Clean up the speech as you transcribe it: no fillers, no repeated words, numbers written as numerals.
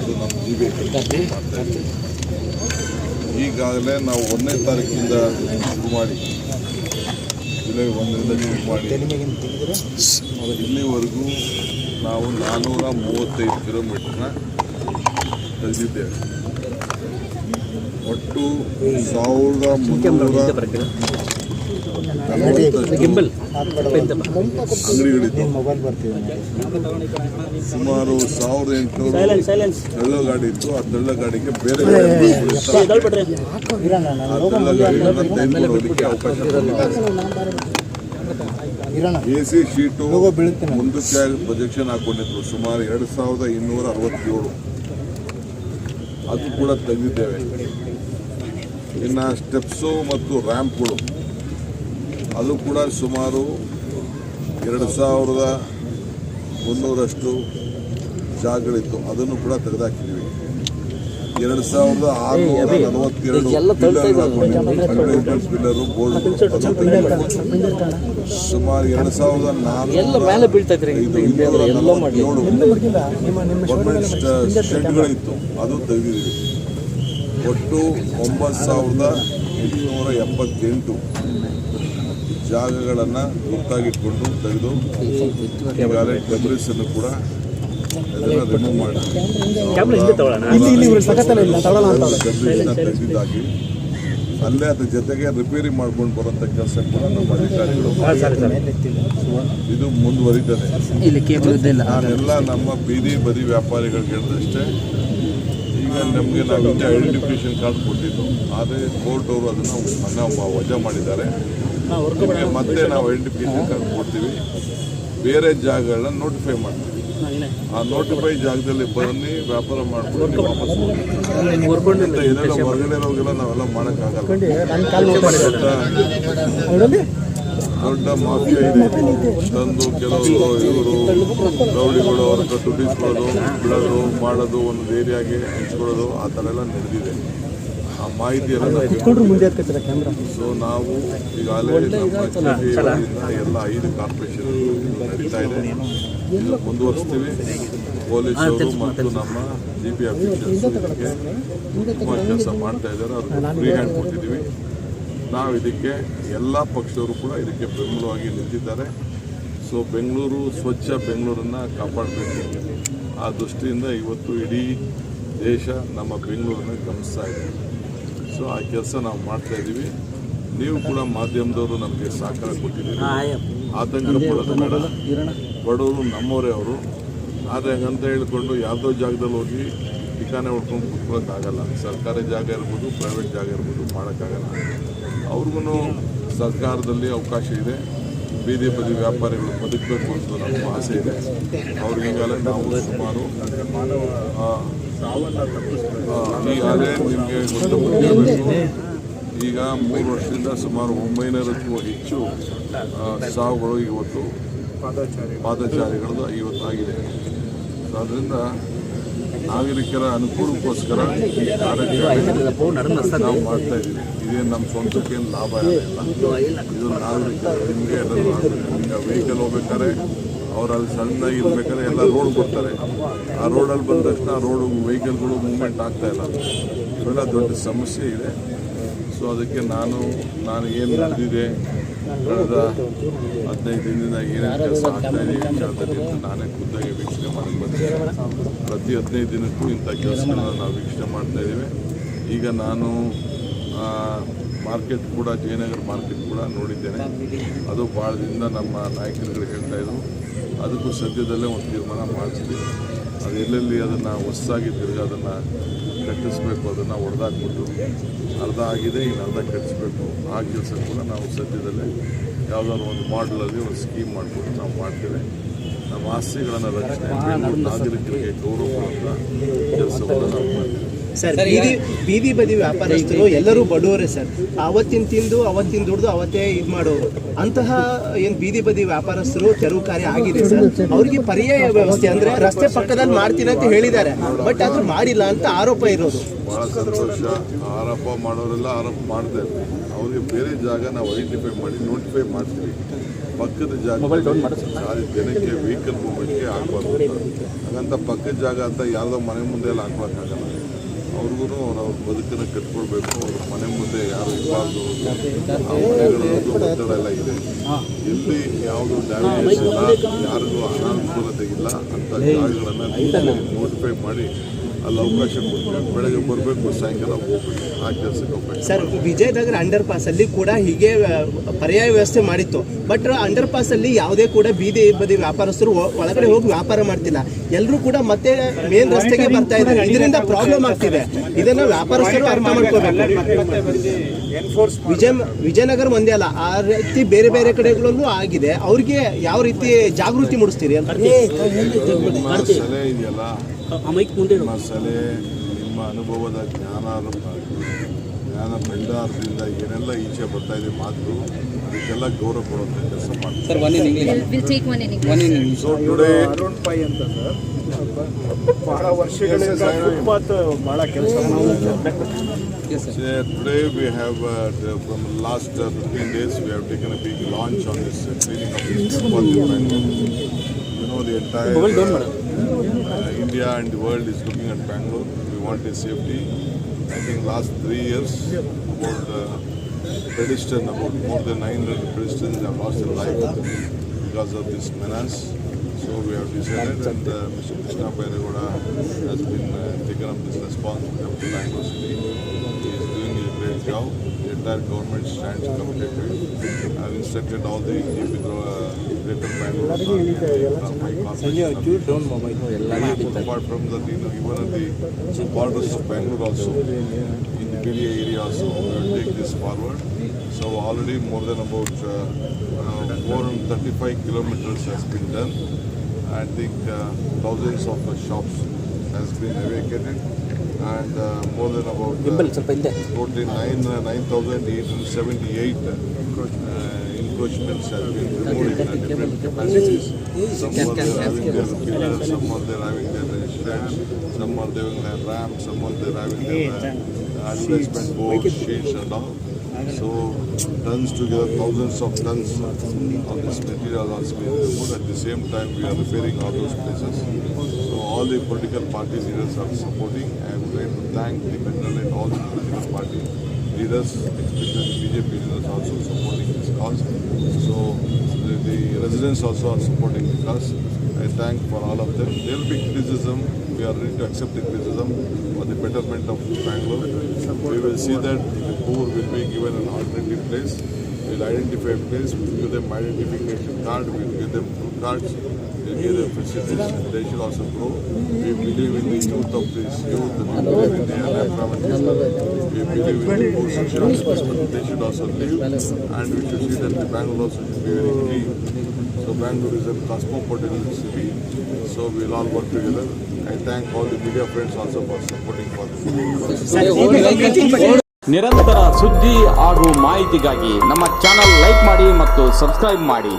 ಮತ್ತು ನಮ್ಮ ಜೀವಿ ಮಾಡ್ತಾ ಇದ್ದೀವಿ. ಈಗಾಗಲೇ ನಾವು 1ನೇ ತಾರೀಕಿಂದ ಶುರು ಮಾಡಿ ಜುಲೈ 1ರಿಂದ ಶುರು ಮಾಡಿ ಇಲ್ಲಿವರೆಗೂ ನಾವು 435 ಕಿಲೋಮೀಟರ್ನ ತೆಗೆದಿದ್ದೇವೆ. ಒಟ್ಟು 1340 ಅಂಗಡಿಗಳಿದ್ದು ಸುಮಾರು 1800 ತೆಳ್ಳು ಗಾಡಿ ಇತ್ತು. ಆ ತೆಳ್ಳು ಗಾಡಿಗೆ ಬೇರೆ ಅವಕಾಶ AC ಶೀಟು ಮುಂದಕ್ಕೆ ಪ್ರೊಜೆಕ್ಷನ್ ಹಾಕೊಂಡಿದ್ರು ಸುಮಾರು 2267. ಅದು ಕೂಡ ತೆಗೆದಿದ್ದೇವೆ. ಇನ್ನು ಸ್ಟೆಪ್ಸು ಮತ್ತು ರ್ಯಾಂಪ್ಗಳು ಅದು ಕೂಡ ಸುಮಾರು 2300 ಜಾಗಗಳಿತ್ತು. ಅದನ್ನು ಕೂಡ ತೆಗೆದುಹಾಕಿದ್ದೀವಿ. 2642 ಪಿಲ್ಲರು ಬೋರ್ಡ್ ಸುಮಾರು 2447 ಗೌರ್ಮೆಂಟ್ ಶೆಡ್ಗಳಿತ್ತು. ಅದು ತೆಗೆದಿದ್ದೀವಿ. ಒಟ್ಟು 9878 ಜಾಗಗಳನ್ನು ಗುರ್ತಾಗಿಟ್ಕೊಂಡು ತೆಗೆದು ಈಗಾಗಲೇ ಡೆಬ್ರಿಸ್ ಅನ್ನು ಕೂಡ ಅದನ್ನು ರಿಮೂವ್ ಮಾಡಿ ತೆಗೆದಿದ್ದಾಗಿ ಅಲ್ಲೇ ಅದ್ರ ಜೊತೆಗೆ ರಿಪೇರಿ ಮಾಡ್ಕೊಂಡು ಬರೋಂಥ ಕೆಲಸ ಕೂಡ ನಮ್ಮ ಅಧಿಕಾರಿಗಳು ಇದು ಮುಂದುವರಿತದೆ. ಎಲ್ಲ ನಮ್ಮ ಬೀದಿ ಬದಿ ವ್ಯಾಪಾರಿಗಳಿಗೆ ಹೇಳಿದಷ್ಟೇ. ಈಗ ನಮಗೆ ನಾವು ಐಡೆಂಟಿಫಿಕೇಶನ್ ಕಾರ್ಡ್ ಕೊಟ್ಟಿದ್ದು, ಆದರೆ ಕೋರ್ಟ್ ಅವರು ಅದನ್ನು ವಜಾ ಮಾಡಿದ್ದಾರೆ. ಮತ್ತೆ ನಾವು ಐಡೆಂಟಿಫಿಕೇಶನ್ ಕಾರ್ಡ್ ಕೊಡ್ತೀವಿ. ಬೇರೆ ಜಾಗಗಳನ್ನ ನೋಟಿಫೈ ಮಾಡ್ತೀವಿ. ಆ ನೋಟಿಫೈ ಜಾಗದಲ್ಲಿ ಬನ್ನಿ, ವ್ಯಾಪಾರ ಮಾಡ್ಕೊಂಡು ನೀವು ವಾಪಸ್ ಏನೆಲ್ಲ ಹೊರಗಡೆ ಇರೋಗೆಲ್ಲ ನಾವೆಲ್ಲ ಮಾಡೋಕ್ಕಾಗಲ್ಲ. ದೊಡ್ಡ ಮಾಫಿಯಾ ಇದೆ. ತಂದು ಕೆಲವರು ಇವರು ರೌಡಿಗಳು ಅವ್ರ ಹತ್ರ ದುಡ್ಡಿಸ್ಕೊಳ್ಳೋದು, ಬಿಡೋದು, ಮಾಡೋದು, ಒಂದು ಏರಿಯಾಗೆ ಹಂಚ್ಕೊಳ್ಳೋದು, ಆ ಥರ ಎಲ್ಲ ನಡೆದಿದೆ. ಆ ಮಾಹಿತಿಯೆಲ್ಲ ಸೊ ನಾವು ಈಗಾಗಲೇ ನಮ್ಮ ಎಲ್ಲ 5 ಕಾರ್ಪೊರೇಷನ್ ನಡೀತಾ ಇದೆ. ಇದು ಮುಂದುವರಿಸ್ತೀವಿ. ಪೊಲೀಸರು ಮತ್ತು ನಮ್ಮ GP ಆಫೀಸರ್ಸ್ ಇದಕ್ಕೆ ತುಂಬ ಕೆಲಸ ಮಾಡ್ತಾ ಇದ್ದಾರೆ. ಅವ್ರಿಗೆ ಫ್ರೀ ಹ್ಯಾಂಡ್ ಕೊಟ್ಟಿದ್ದೀವಿ. ನಾವು ಇದಕ್ಕೆ ಎಲ್ಲ ಪಕ್ಷದವರು ಕೂಡ ಇದಕ್ಕೆ ಬೆಂಬಲವಾಗಿ ನಿಂತಿದ್ದಾರೆ. ಸೊ ಬೆಂಗಳೂರು ಸ್ವಚ್ಛ ಬೆಂಗಳೂರನ್ನು ಕಾಪಾಡಬೇಕು. ಆ ದೃಷ್ಟಿಯಿಂದ ಇವತ್ತು ಇಡೀ ದೇಶ ನಮ್ಮ ಬೆಂಗಳೂರನ್ನು ಗಮನಿಸ್ತಾ ಇದೆ. ಸೊ ಆ ಕೆಲಸ ನಾವು ಮಾಡ್ತಾ ಇದ್ದೀವಿ. ನೀವು ಕೂಡ ಮಾಧ್ಯಮದವರು ನಮಗೆ ಸಹಕಾರ ಕೊಟ್ಟಿದ್ದೀರಿ. ಆತಂಕ ಪಡೋದು ಬೇಡ. ಬಡವರು ನಮ್ಮವರೇ ಅವರು. ಆದರೆ ಹಂಗಂತ ಹೇಳಿಕೊಂಡು ಯಾವುದೋ ಜಾಗದಲ್ಲಿ ಹೋಗಿ ಠಿಕಾನೆ ಹೊಡ್ಕೊಂಡು ಕೂತ್ಕೊಳ್ಳೋಕ್ಕಾಗಲ್ಲ. ಸರ್ಕಾರಿ ಜಾಗ ಇರ್ಬೋದು, ಪ್ರೈವೇಟ್ ಜಾಗ ಇರ್ಬೋದು, ಮಾಡೋಕ್ಕಾಗಲ್ಲ. ಅವ್ರಿಗೂ ಸರ್ಕಾರದಲ್ಲಿ ಅವಕಾಶ ಇದೆ. ಬೀದಿ ಬದಿ ವ್ಯಾಪಾರಿಗಳು ಬದುಕಬೇಕು ಅಂತ ನಮ್ಮ ಆಸೆ ಇದೆ. ಅವ್ರಿಗೀಗಾಗಲೇ ನಾವು ಸುಮಾರು ಈಗಾಗಲೇ ನಿಮಗೆ ಗೊತ್ತಿರಬೇಕು, ಈಗ 3 ವರ್ಷದಿಂದ ಸುಮಾರು 900ಕ್ಕೂ ಹೆಚ್ಚು ಸಾವುಗಳು ಇವತ್ತು ಪಾದಚಾರಿಗಳದ್ದು ಇವತ್ತು ಆಗಿದೆ. ಸೊ ಅದರಿಂದ ನಾಗರಿಕರ ಅನುಕೂಲಕ್ಕೋಸ್ಕರ ಈ ಕಾರ್ಯಕ್ರಮ ನಾವು ಮಾಡ್ತಾ ಇದ್ದೀವಿ. ಇದೇನು ನಮ್ಮ ಸ್ವಂತಕ್ಕೇನು ಲಾಭ ಇಲ್ಲ. ಇದು ನಾಗರಿಕರು ನಿಮಗೆ ಎಲ್ಲರೂ ಈಗ ವೆಹಿಕಲ್ ಹೋಗ್ಬೇಕಾದ್ರೆ ಅವ್ರು ಅಲ್ಲಿ ಸಣ್ಣದಾಗಿ ಇರ್ಬೇಕಾದ್ರೆ ಎಲ್ಲ ರೋಡ್ ಬರ್ತಾರೆ. ಆ ರೋಡಲ್ಲಿ ಬಂದ ತಕ್ಷಣ ರೋಡು ವೆಹಿಕಲ್ಗಳು ಮೂವ್ಮೆಂಟ್ ಆಗ್ತಾ ಇಲ್ಲ. ಇವೆಲ್ಲ ದೊಡ್ಡ ಸಮಸ್ಯೆ ಇದೆ. ಸೊ ಅದಕ್ಕೆ ನಾನು ಏನು ನಡೆದಿದೆ ಕಳೆದ 15 ದಿನದಿಂದ ಏನೇನು ಕೆಲಸ ಆಗ್ತಾಯಿದೆ ಅಂತ ನಾನೇ ಖುದ್ದಾಗಿ ವೀಕ್ಷಣೆ ಮಾಡಕ್ಕೆ ಬಂದಿದ್ದೇನೆ. ಪ್ರತಿ 15 ದಿನಕ್ಕೂ ಇಂಥ ಕೆಲಸಗಳನ್ನ ನಾವು ವೀಕ್ಷಣೆ ಮಾಡ್ತಾಯಿದ್ದೀವಿ. ಈಗ ನಾನು ಮಾರ್ಕೆಟ್ ಕೂಡ ಜಯನಗರ ಮಾರ್ಕೆಟ್ ಕೂಡ ನೋಡಿದ್ದೇನೆ. ಅದು ಭಾಳ ದಿನದಿಂದ ನಮ್ಮ ನಾಯಕರುಗಳು ಹೇಳ್ತಾಯಿದ್ರು. ಅದಕ್ಕೂ ಸದ್ಯದಲ್ಲೇ ಒಂದು ತೀರ್ಮಾನ ಮಾಡ್ತೀವಿ. ಅದು ಎಲ್ಲೆಲ್ಲಿ ಅದನ್ನು ಹೊಸದಾಗಿ ತಿರುಗಿ ಅದನ್ನು ಕಟ್ಟಿಸ್ಬೇಕು, ಅದನ್ನು ಹೊಡೆದಾಕ್ಬಿಟ್ಟು ಅರ್ಧ ಆಗಿದೆ, ಇನ್ನು ಅರ್ಧ ಕಟ್ಟಿಸ್ಬೇಕು. ಆ ಕೆಲಸ ಕೂಡ ನಾವು ಸದ್ಯದಲ್ಲೇ ಯಾವುದಾದ್ರು ಒಂದು ಮಾಡಲಲ್ಲಿ ಒಂದು ಸ್ಕೀಮ್ ಮಾಡಿಬಿಟ್ಟು ನಾವು ಮಾಡ್ತೇವೆ. ನಮ್ಮ ಆಸ್ತಿಗಳನ್ನು ರಕ್ಷಣೆ, ನಾಗರಿಕರಿಗೆ ಗೌರವ ಕೊಡುವಂಥ ಕೆಲಸವನ್ನು ನಾವು ಮಾಡ್ತೀವಿ. ಸರ್, ಬೀದಿ ಬದಿ ವ್ಯಾಪಾರಸ್ಥರು ಎಲ್ಲರೂ ಬಡವರೇ ಸರ್. ಅವತ್ತಿನ ತಿಂದು ಅವತ್ತಿನ ದುಡ್ದು ಅವತ್ತೇ ಇದು ಮಾಡೋರು. ಅಂತಹ ಏನು ಬೀದಿ ಬದಿ ವ್ಯಾಪಾರಸ್ಥರು ತೆರವು ಕಾರ್ಯ ಆಗಿದೆ ಸರ್. ಅವರಿಗೆ ಪರ್ಯಾಯ ವ್ಯವಸ್ಥೆ ಅಂದರೆ ರಸ್ತೆ ಪಕ್ಕದಲ್ಲಿ ಮಾಡ್ತೀನಿ ಅಂತ ಹೇಳಿದ್ದಾರೆ, ಬಟ್ ಅದು ಮಾಡಿಲ್ಲ ಅಂತ ಆರೋಪ ಇರೋದು. ಭಾಳ ಸಂತೋಷ. ಆರೋಪ ಮಾಡೋರೆಲ್ಲ ಆರೋಪ ಮಾಡ್ತಾರೆ. ಅವ್ರಿಗೆ ಬೇರೆ ಜಾಗ ನಾವು ಐಡೆಂಟಿಫೈ ಮಾಡಿ ನೋಟಿಫೈ ಮಾಡ್ತೀವಿ. ಪಕ್ಕದ ಜಾಗ ಸಾರಿ ಜನಕ್ಕೆ ವೆಹಿಕಲ್ ಮೂವ್ಮೆಂಟ್ಗೆ ಹಾಕ್ಬಾರ್ದು. ಹಾಗಂತ ಪಕ್ಕದ ಜಾಗ ಅಂತ ಯಾವುದೋ ಮನೆ ಮುಂದೆ ಎಲ್ಲ ಹಾಕ್ಬೇಕಾಗಲ್ಲ. ಅವ್ರಿಗೂ ಅವ್ರ ಬದುಕನ್ನು ಕಟ್ಕೊಳ್ಬೇಕು. ಅವ್ರ ಮನೆ ಮುಂದೆ ಯಾರು ಇರಬಾರ್ದು. ಆ ಮನೆಗಳದ್ದು ಒತ್ತಡ ಎಲ್ಲ ಇದೆ. ಎಲ್ಲಿ ಯಾವುದು ಡ್ಯಾಮೇಜ್ ಇಲ್ಲ, ಯಾರಿಗೂ ಅನಾನುಕೂಲತೆ ಇಲ್ಲ ಅಂತ ಜಾಗಗಳನ್ನು ನೋಟಿಫೈ ಮಾಡಿ ಅಲ್ಲಿ ಅವಕಾಶ ಕೊಡ್ಬೇಕು. ಬೆಳಗ್ಗೆ ಬರಬೇಕು, ಸಾಯಂಕಾಲ ಹೋಗ್ಬೇಕು. ಆ ಕೆಲಸಕ್ಕೆ ಹೋಗ್ಬೇಕು. ಸರ್, ವಿಜಯನಗರ ಅಂಡರ್ ಪಾಸ್ ಅಲ್ಲಿ ಕೂಡ ಹೀಗೆ ಪರ್ಯಾಯ ವ್ಯವಸ್ಥೆ ಮಾಡಿತ್ತು. ಬಟ್ ಅಂಡರ್ ಪಾಸ್ ಅಲ್ಲಿ ಯಾವುದೇ ಕೂಡ ಬೀದಿ ಬದಿ ವ್ಯಾಪಾರಸ್ಥರು ಒಳಗಡೆ ಹೋಗಿ ವ್ಯಾಪಾರ ಮಾಡ್ತಿಲ್ಲ. ಎಲ್ಲರೂ ಕೂಡ ಮತ್ತೆ ಮೇನ್ ರಸ್ತೆಗೆ ಬರ್ತಾ ಇದ್ದಾರೆ. ಇದರಿಂದ ಪ್ರಾಬ್ಲಮ್ ಆಗ್ತಿದೆ. ಇದನ್ನ ವ್ಯಾಪಾರಸ್ಥರು ಅರ್ಥ ಮಾಡ್ಕೋಬೇಕು. ವಿಜಯನಗರ ಒಂದೇ ಅಲ್ಲ, ಆ ರೀತಿ ಬೇರೆ ಬೇರೆ ಕಡೆಗಳಲ್ಲೂ ಆಗಿದೆ. ಅವ್ರಿಗೆ ಯಾವ ರೀತಿ ಜಾಗೃತಿ ಮೂಡಿಸ್ತೀರಿ ಅಂತ? ನಿಮ್ಮ ಸಲಹೆ ಇದೆಯಲ್ಲ, ನಿಮ್ಮ ಸಲಹೆ, ನಿಮ್ಮ ಅನುಭವದ ಜ್ಞಾನ ಭಂಡಾರದಿಂದ ಏನೆಲ್ಲ ಈಚೆ ಬರ್ತಾ ಇದೆ ಮಾತು, ಅದಕ್ಕೆಲ್ಲ ಗೌರವ ಕೊಡುವಂಥ ಕೆಲಸ ಮಾಡ್ತಾರೆ. ಸೊ ಟುಡೇ ಬಹಳ ವರ್ಷಗಳಿಂದ ಫುಟ್ಪಾತ್ ಬಹಳ ಕೆಲಸ today we have from last 15 days we have taken a big launch on this cleaning of this footpath in Bangalore. You know, the entire India and the world is looking at Bangalore. We want a safety. I think last 3 years about more than 900 pedestrians have lost their life because of this menace. So we have decided, and Mr. Krishna Bairegowda has been taken up this responsibility of the Bangalore city. He is doing a great job. The entire government stands committed to it. I have instructed all the Greater Bangalore Authority and my corporation. Apart from that, even at the borders of Bangalore also, in the Peria area also, we will take this forward. So already more than about 435 kilometers has been done. I think thousands of shops has been evacuated, and more than about totally 9,878 encroachments have been removed in different capacities. Some are there having their pillars, some are there having their sheds, some are there having their ramps, some are there having their advertisement boards, shades and all. So tons together, thousands of tons of this material has been removed. At the same time, we are repairing all those places. So all the political party leaders are supporting. I would like to thank the Bengal all the political party leaders, especially BJP leaders, also supporting this cause. So the residents also are supporting the cause. I thank for all of them. There will be criticism. We are ready to accept the criticism for the betterment of Bangalore. We will see that the poor will be given an alternative place. We will identify a place. We will give them identification card. We will give them food cards. We will give them facilities. They should also grow. We believe in the youth of this youth. We believe in the unemployment. We believe in the poor social aspect. They should also live. And we should see that the Bangalore also should be very clean. So Bangalore is a cosmopolitan city. So we will all work together. I thank all the media friends also for supporting for this. ನಿರಂತರ ಸುದ್ದಿ ಹಾಗೂ ಮಾಹಿತಿಗಾಗಿ ನಮ್ಮ channel like ಮಾಡಿ ಮತ್ತು subscribe ಮಾಡಿ.